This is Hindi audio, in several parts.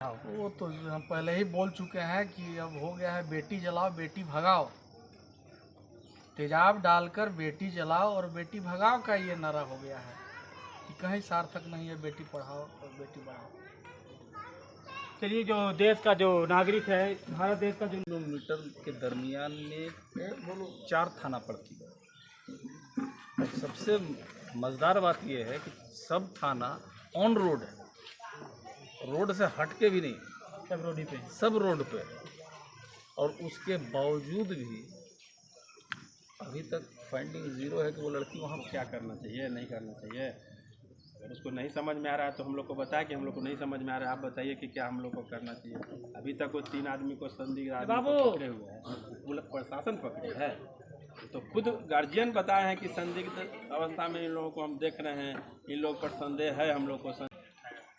वो तो हम पहले ही बोल चुके हैं कि अब हो गया है बेटी जलाओ बेटी भगाओ। तेजाब डालकर बेटी जलाओ और बेटी भगाओ का ये नारा हो गया है कि कहीं सार्थक नहीं है बेटी पढ़ाओ और बेटी बढ़ाओ। चलिए, जो देश का जो नागरिक है, भारत देश का जो किलोमीटर के दरमियान में 4 थाना पड़ती है। सबसे मज़ेदार बात यह है कि सब थाना ऑन रोड है, रोड से हट के भी नहीं, सब रोड पे। और उसके बावजूद भी अभी तक फाइंडिंग ज़ीरो है कि वो लड़की वहाँ क्या करना चाहिए, नहीं करना चाहिए। अगर उसको नहीं समझ में आ रहा है तो हम लोग को बताया कि हम लोग को नहीं समझ में आ रहा है, आप बताइए कि क्या हम लोग को करना चाहिए। अभी तक वो 3 आदमी को संदिग्ध आदमी को पकड़े हुए हैं, वो प्रशासन पकड़े है। तो खुद गार्जियन बताए हैं कि संदिग्ध अवस्था में इन लोगों को हम देख रहे हैं, इन लोग पर संदेह है हम लोग को।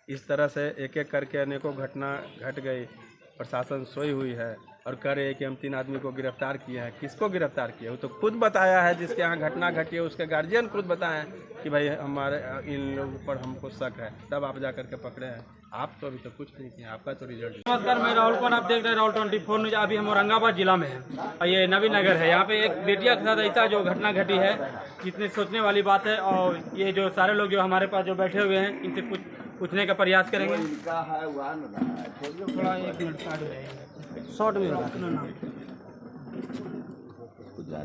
इस तरह से एक एक करके अनेकों घटना घट गई, प्रशासन सोई हुई है और कह रहे हैं कि हम 3 आदमी को गिरफ्तार किए हैं। किसको गिरफ्तार किया? वो तो खुद बताया है, जिसके यहाँ घटना घटी है उसके गार्जियन खुद बताए हैं कि भाई हमारे इन लोगों पर हमको शक है, तब आप जा करके पकड़े हैं। आप तो अभी तक कुछ नहीं किए, आपका तो रिजल्ट। नमस्कार, मैं राहुल कौन, आप देख रहे हैं राहुल 24 न्यूज। अभी हम औरंगाबाद जिला में हैं और ये नवीन नगर है। यहाँ पे एक बेटिया के साथ ऐसा जो घटना घटी है, जितने सोचने वाली बात है। और ये जो सारे लोग जो हमारे पास जो बैठे हुए हैं, इनसे कुछ पूछने का प्रयास करेंगे। थोड़ा 1 मिनट शॉर्ट में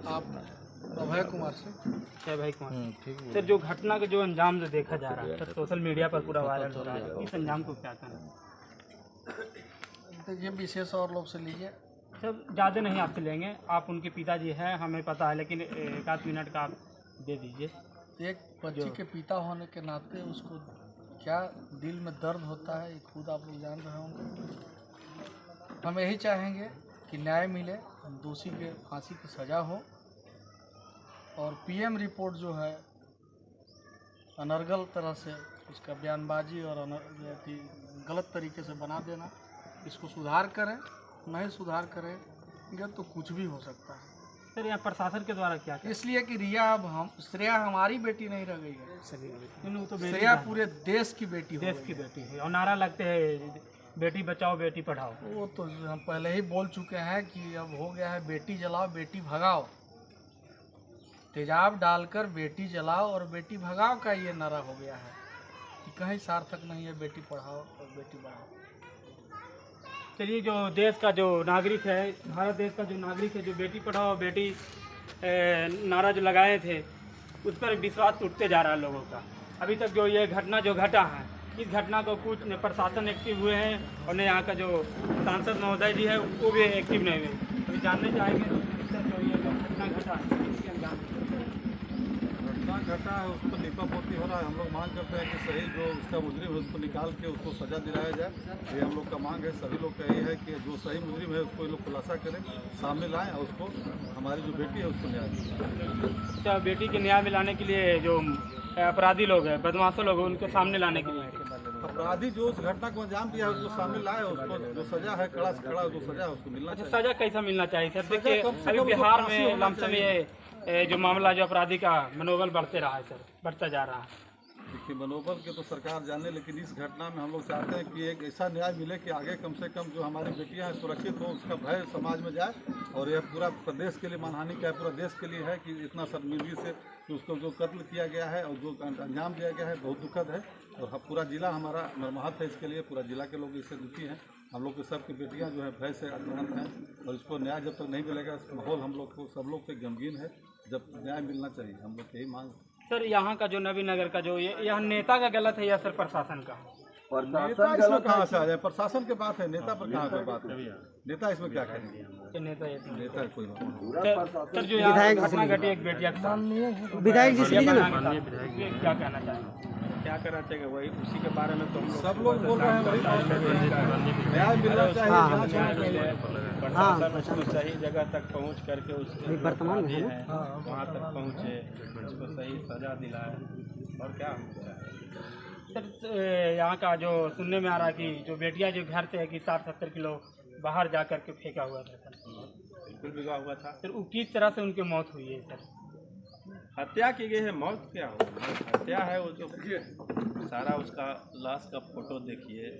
आप अभय कुमार से क्या भाई कौन सर, जो घटना का जो अंजाम जो देखा जा रहा है सर, सोशल मीडिया पर पूरा वायरल हो रहा है, इस अंजाम को क्या करना? देखिए, विशेष और लोग से लीजिए सर, ज़्यादा नहीं आपसे लेंगे, आप उनके पिताजी हैं, हमें पता है, लेकिन 1 मिनट का आप दे दीजिए। एक बच्ची के पिता होने के नाते उसको क्या दिल में दर्द होता है, ये खुद आप लोग जान रहे होंगे। हम यही चाहेंगे कि न्याय मिले, दोषी के फांसी की सज़ा हो और पीएम रिपोर्ट जो है अनर्गल तरह से उसका बयानबाजी और गलत तरीके से बना देना, इसको सुधार करें। नहीं सुधार करेंगे तो कुछ भी हो सकता है। सर, यहाँ प्रशासन के द्वारा क्या इसलिए कि रिया अब श्रेया हमारी बेटी नहीं रह गई है, तो श्रेया पूरे देश की बेटी है और नारा लगते हैं बेटी बचाओ बेटी पढ़ाओ। वो तो हम पहले ही बोल चुके हैं कि अब हो गया है बेटी जलाओ बेटी भगाओ। तेजाब डालकर बेटी जलाओ और बेटी भगाओ का ये नारा हो गया है कि कहीं सार्थक नहीं है बेटी पढ़ाओ और बेटी बढ़ाओ। चलिए, जो देश का जो नागरिक है, भारत देश का जो नागरिक है, जो बेटी पढ़ाओ बेटी नारा जो लगाए थे, उस पर विश्वास टूटते जा रहा है लोगों का। अभी तक जो ये घटना जो घटा है, इस घटना को कुछ न प्रशासन एक्टिव हुए हैं और न यहाँ का जो सांसद महोदय जी है वो भी एक्टिव नहीं हुए। अभी जानने चाहेंगे जो ये घटना घटा है, इसके अंजाम घटा है, उसको लीपापोती हो रहा है। हम लोग मांग करते हैं कि सही जो उसका मुजरिम है उसको निकाल के उसको सज़ा दिलाया जाए। ये हम लोग का मांग है। सभी लोग का ये है कि जो सही मुजरिम है उसको ये लोग खुलासा करें, सामने लाएं और उसको हमारी जो बेटी है उसको न्याय दिलाएं। अच्छा, बेटी के न्याय मिलाने के लिए जो अपराधी लोग हैं, बदमाशों लोग हैं, उनको सामने लाने के लिए अपराधी जो उस घटना को अंजाम दिया है उसको सामने लाए, उसको जो सज़ा है कड़ा से कड़ा जो सज़ा है उसको मिलना चाहिए। सज़ा कैसा मिलना चाहिए सर? देखिए, अभी बिहार में लमसम ये जो मामला जो अपराधी का मनोबल बढ़ते रहा है सर, बढ़ता जा रहा है। देखिए, मनोबल के तो सरकार जाने, लेकिन इस घटना में हम लोग चाहते हैं कि एक ऐसा न्याय मिले कि आगे कम से कम जो हमारी बेटियां हैं सुरक्षित हो, उसका भय समाज में जाए। और यह पूरा प्रदेश के लिए मानहानि का है, पूरा देश के लिए है कि इतना शर्मिंदगी से उसको जो कत्ल किया गया है और जो अंजाम दिया गया है बहुत दुखद है। और पूरा जिला हमारा मर्माहत है इसके लिए, पूरा जिला के लोग इससे दुखी हैं। हम लोग के सब की बेटियाँ जो है भय से आक्रांत हैं और इसको न्याय जब तक नहीं मिलेगा, माहौल हम लोग को सब लोग पे गमगीन है। जब न्याय मिलना चाहिए, हम लोग यही मांग। सर, यहाँ का जो नवीन नगर का जो यह नेता का गलत है या सर प्रशासन का? नेता इसमें कहाँ से आ जाए? प्रशासन की बात है, नेता पर कहाँ पर बात है? नेता इसमें क्या करेंगे? नेता कोई सर, जो यहाँ घटना घटी एक बेटिया के साथ, विधायक जी से क्या कहना चाहेंगे? क्या करना चाहिए वही, उसी के बारे में तो हम सब लोग बोल रहे हैं वही न्याय मिलना चाहिए। प्रशासन उसको सही जगह तक पहुंच करके उसके वर्तमान है वहाँ तक पहुँचे, उसको सही सजा दिलाए और क्या हम सर, यहाँ का जो सुनने में आ रहा है कि जो बेटियाँ जो घर से है कि 60-70 किलो बाहर जा कर के फेंका हुआ था सर, बिल्कुल बिगा हुआ था। फिर किस तरह से उनकी मौत हुई है सर? हत्या की गई है, मौत क्या हो? हत्या है वो जो सारा उसका लाश का फोटो देखिए,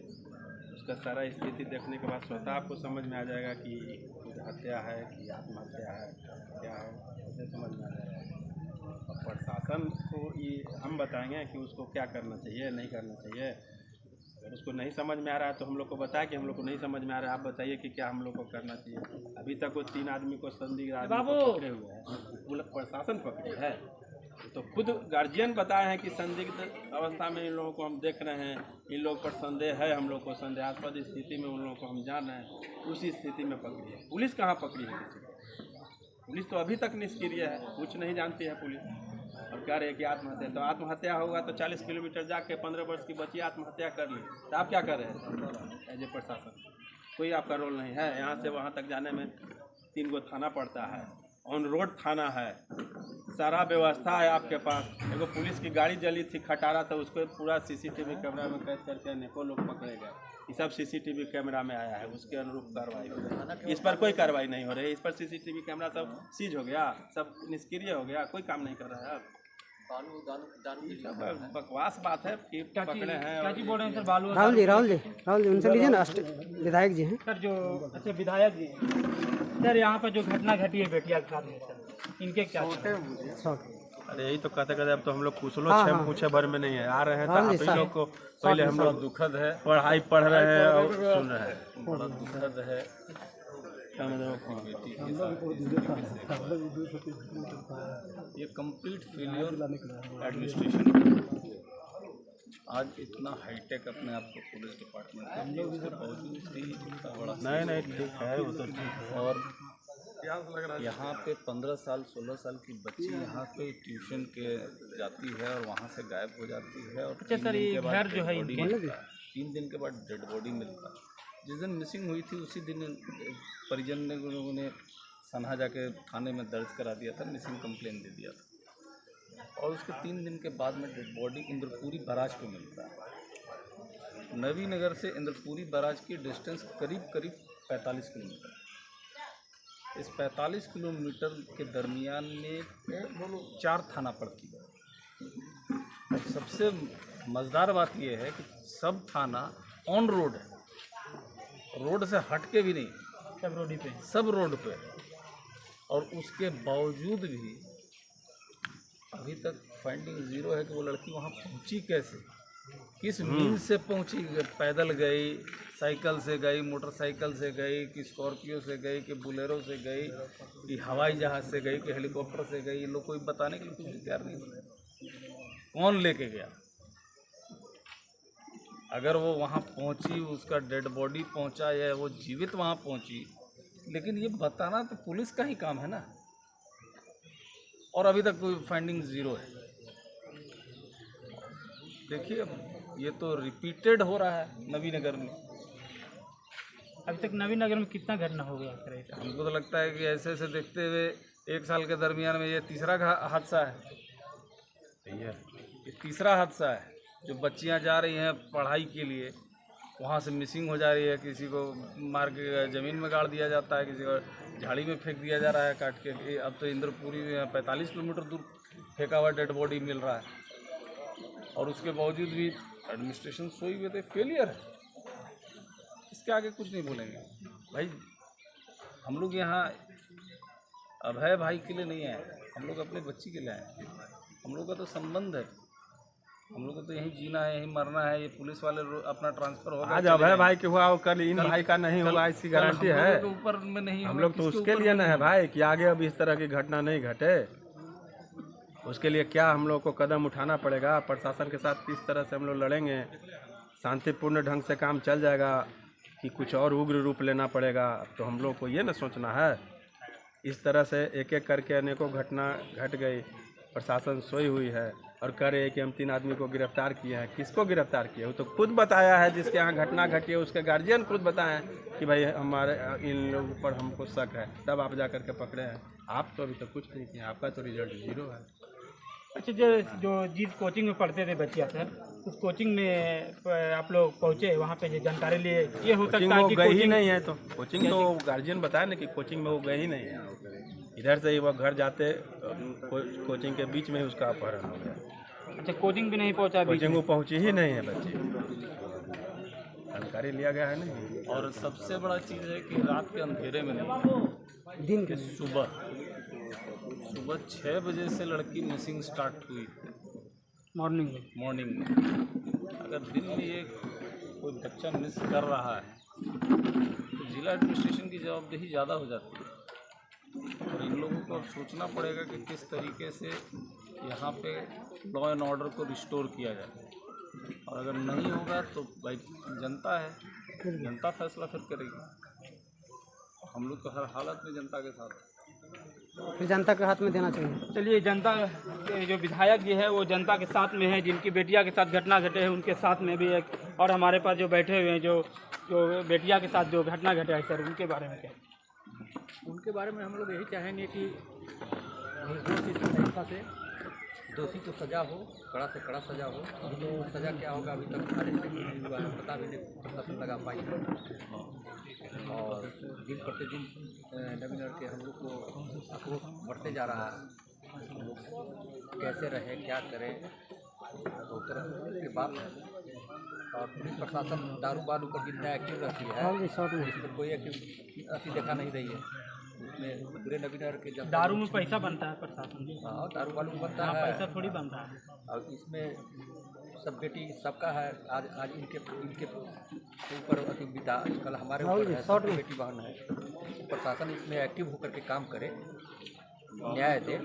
उसका सारा स्थिति देखने के बाद स्वतः आपको समझ में आ जाएगा कि हत्या है कि आत्महत्या है क्या है, उसे समझ में आ जाएगा। और प्रशासन को ये हम बताएंगे कि उसको क्या करना चाहिए नहीं करना चाहिए। अगर उसको नहीं समझ में आ रहा है तो हम लोग को बताया कि हम लोग को नहीं समझ में आ रहा है, आप बताइए कि क्या हम लोग को करना चाहिए। अभी तक वो 3 आदमी को संदिग्ध आदमी को पकड़े हुए हैं, प्रशासन पकड़े है। तो खुद गार्जियन बताए हैं कि संदिग्ध अवस्था में इन लोगों को हम देख रहे हैं, इन लोग पर संदेह है, हम लोग को संदेहास्पद स्थिति में उन लोगों को हम जान रहे हैं, उसी स्थिति में पकड़ी है। पुलिस कहाँ पकड़ी है किसी को? पुलिस तो अभी तक निष्क्रिय है, कुछ नहीं जानती है पुलिस। और कह रहे हैं कि आत्महत्या, तो आत्महत्या होगा तो 40 किलोमीटर जाके 15 वर्ष की बच्ची आत्महत्या कर ली, तो आप क्या कर रहे हैं एज ए प्रशासन? कोई आपका रोल नहीं है। यहाँ से वहाँ तक जाने में 3 गो थाना पड़ता है, ऑन रोड थाना है, सारा व्यवस्था है आपके पास। एगो पुलिस की गाड़ी जली थी खटारा, तो उसको पूरा सीसीटीवी कैमरा में कैद करके अनेकों लोग पकड़े गए। ये सब सीसीटीवी कैमरा में आया है, उसके अनुरूप कार्रवाई हो रही है। इस पर कोई कार्रवाई नहीं हो रही है। इस पर सीसीटीवी कैमरा सब सीज हो गया, सब निष्क्रिय हो गया, कोई काम नहीं कर रहा है। अब ये सब बकवास बात है कि पकड़े हैं। क्या जी बोल रहे हैं सर? बालू राहुल जी उनसे लीजिए ना, विधायक जी हैं सर जो अच्छा विधायक जी सर, यहाँ पर जो घटना घटी है बेटिया के साथ में सर, इनके क्या अरे यही तो कहते अब तो हम लोग पूछे भर में नहीं है, आ रहे हैं तो आप ही लोग को पहले हम लोग दुखद है, पढ़ाई पढ़ रहे हैं और सुन रहे हैं। बड़ा दुखद है। ये कंप्लीट फेलियर एडमिनिस्ट्रेशन। आज इतना हाईटेक अपने आप को पुलिस डिपार्टमेंट है, उसके बावजूद भी इतना बड़ा नहीं ठीक है, वो तो ठीक है। और यहाँ पे 15 साल 16 साल की बच्ची यहाँ पे ट्यूशन के जाती है और वहाँ से गायब हो जाती है। और अच्छा सर, ये घर जो है 3 दिन के बाद डेड बॉडी मिलता है। जिस दिन मिसिंग हुई थी उसी दिन परिजन ने लोगों ने सनहा जाके थाने में दर्ज करा दिया था, मिसिंग कंप्लेन दे दिया था। और उसके 3 दिन के बाद में डेड बॉडी इंद्रपुरी बराज को मिलता है। नवी नगर से इंद्रपुरी बराज की डिस्टेंस करीब 45 किलोमीटर। इस 45 किलोमीटर के दरमियान में 4 थाना पड़ती है। सबसे मज़ेदार बात यह है कि सब थाना ऑन रोड है, रोड से हट के भी नहीं, सब रोड पे। और उसके बावजूद भी अभी तक फाइंडिंग ज़ीरो है कि वो लड़की वहाँ पहुँची कैसे, किस मीन से पहुँची। पैदल गई, साइकिल से गई, मोटरसाइकिल से गई, कि स्कॉर्पियो से गई, कि बुलेरो से गई, कि हवाई जहाज़ से गई, कि हेलीकॉप्टर से गई। ये लोग कोई बताने के लिए कुछ तैयार नहीं बने। कौन लेके गया? अगर वो वहाँ पहुँची, उसका डेड बॉडी पहुँचा या वो जीवित वहाँ पहुँची, लेकिन ये बताना तो पुलिस का ही काम है ना। और अभी तक कोई फाइंडिंग ज़ीरो है। देखिए अब ये तो रिपीटेड हो रहा है नवी नगर में। अभी तक नवी नगर में कितना घटना हो गया सर ऐसा? हमको तो लगता है कि ऐसे ऐसे देखते हुए 1 साल के दरमियान में ये तीसरा हादसा है। ये तीसरा हादसा है। जो बच्चियां जा रही हैं पढ़ाई के लिए, वहाँ से मिसिंग हो जा रही है, किसी को मार के ज़मीन में गाड़ दिया जाता है, किसी को झाड़ी में फेंक दिया जा रहा है काट के। अब तो इंद्रपुरी में 45 किलोमीटर दूर फेंका हुआ डेड बॉडी मिल रहा है। और उसके बावजूद भी एडमिनिस्ट्रेशन सोई हुए थे, फेलियर है। इसके आगे कुछ नहीं बोलेंगे भाई। हम लोग यहाँ अभय भाई के लिए नहीं आए, हम लोग अपने बच्ची के लिए आए। हम लोग का तो संबंध है, हम लोग को तो यहीं जीना है, यहीं मरना है। ये पुलिस वाले अपना ट्रांसफर होगा, आज अभय भाई के हुआ, कल इन भाई का नहीं होगा, ऐसी गारंटी है? ऊपर में नहीं, हम लोग तो उसके लिए ना है भाई कि आगे अब इस तरह की घटना नहीं घटे। उसके लिए क्या हम लोग को कदम उठाना पड़ेगा, प्रशासन के साथ किस तरह से हम लोग लड़ेंगे, शांतिपूर्ण ढंग से काम चल जाएगा कि कुछ और उग्र रूप लेना पड़ेगा। तो हम लोग को ये ना सोचना है। इस तरह से एक एक करके अनेकों घटना घट गई, प्रशासन सोई हुई है और कह रहे हैं कि हम 3 आदमी को गिरफ्तार किए हैं। किसको गिरफ्तार किए? वो तो खुद बताया है, जिसके यहाँ घटना घटी है उसके गार्जियन खुद बताए हैं कि भाई हमारे इन लोगों पर हमको शक है, तब आप जा करके पकड़े हैं। आप तो अभी तक कुछ नहीं किए, आपका तो रिजल्ट 0 है। अच्छा, जो जिस कोचिंग में पढ़ते थे बच्चियाँ सर, उस कोचिंग में आप लोग पहुँचे, वहाँ पे जानकारी लिए, ये हो सकता है कि गई ही नहीं है। तो कोचिंग तो गार्जियन बताया ना कि कोचिंग में वो गई ही नहीं है। इधर से ही वो घर जाते कोचिंग के बीच में ही उसका अपहरण हो गया। अच्छा, कोचिंग भी नहीं पहुँचा? कोचिंग वो पहुँची ही नहीं है बच्ची। जानकारी लिया गया है ना। और सबसे बड़ा चीज़ है कि रात के अंधेरे में नहीं, दिन कि सुबह 6 बजे से लड़की मिसिंग स्टार्ट हुई मॉर्निंग में। मॉर्निंग में। अगर दिन में ये कोई बच्चा मिस कर रहा है तो जिला एडमिनिस्ट्रेशन की जवाबदेही ज़्यादा हो जाती है। और इन लोगों को अब सोचना पड़ेगा कि किस तरीके से यहाँ पे लॉ एंड ऑर्डर को रिस्टोर किया जाए। और अगर नहीं होगा तो भाई जनता है, जनता फैसला फिर करेगी। हम लोग तो हर हालत में जनता के साथ हैं। फिर जनता के हाथ में देना चाहिए। चलिए, जनता के जो विधायक जी है वो जनता के साथ में है, जिनकी बेटिया के साथ घटना घटे है उनके साथ में भी है। और हमारे पास जो बैठे हुए हैं जो बेटिया के साथ जो घटना घटा है सर, उनके बारे में क्या? उनके बारे में हम लोग यही चाहेंगे कि निर्दोष इस तरीक़ा से दोषी को सज़ा हो, कड़ा से कड़ा सज़ा हो। तो सज़ा क्या होगा अभी तक अरेस्ट नहीं हुआ है, पता भी नहीं प्रशासन लगा पाई है। और दिन प्रतिदिन नवीन के हम लोग को आक्रोश बढ़ते जा रहा है। हम लोग कैसे रहें, क्या करें, तो तरह की बात है। और पुलिस प्रशासन दारू बालू पर जितना एक्टिव रहती है, इस पर कोई एक्टिव देखा नहीं रही है। उसमें पूरे नवीनगर के जनता दारू में पैसा बनता है प्रशासन जी। हाँ, दारू बालू बनता है, पैसा थोड़ी बनता है। और इसमें सब बेटी सबका है। आज इनके ऊपर अति बिता, कल हमारे ऊपर है, सब बेटी बहन है। प्रशासन इसमें एक्टिव होकर के काम करे, न्याय दे।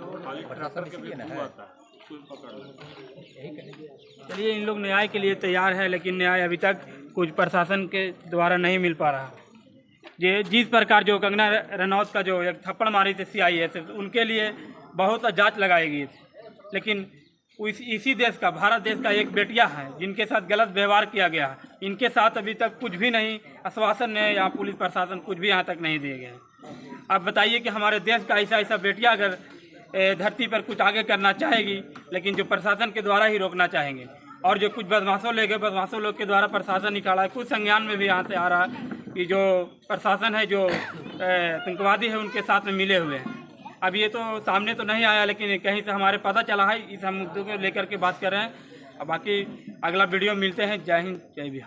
प्रशासन इसलिए न है, यही करेंगे। चलिए, इन लोग न्याय के लिए तैयार है, लेकिन न्याय अभी तक कुछ प्रशासन के द्वारा नहीं मिल पा रहा। ये जिस प्रकार जो कंगना रनौत का जो एक थप्पड़ मारी थी CIS, उनके लिए बहुत जांच लगाई गई थी, लेकिन इसी देश का, भारत देश का एक बेटिया है जिनके साथ गलत व्यवहार किया गया है, इनके साथ अभी तक कुछ भी नहीं आश्वासन है या पुलिस प्रशासन कुछ भी यहाँ तक नहीं दिए गए। आप बताइए कि हमारे देश का ऐसा बेटिया अगर धरती पर कुछ आगे करना चाहेगी, लेकिन जो प्रशासन के द्वारा ही रोकना चाहेंगे। और जो कुछ बदमाशों लोग के द्वारा प्रशासन निकाला है, कुछ संज्ञान में भी यहाँ से आ रहा है कि जो प्रशासन है, जो आतंकवादी है, उनके साथ में मिले हुए हैं। अब ये तो सामने तो नहीं आया, लेकिन कहीं से हमारे पता चला है। इस हम मुद्दों को लेकर के बात कर रहे हैं। अब बाकी अगला वीडियो मिलते हैं। जय हिंद, जय बिहार।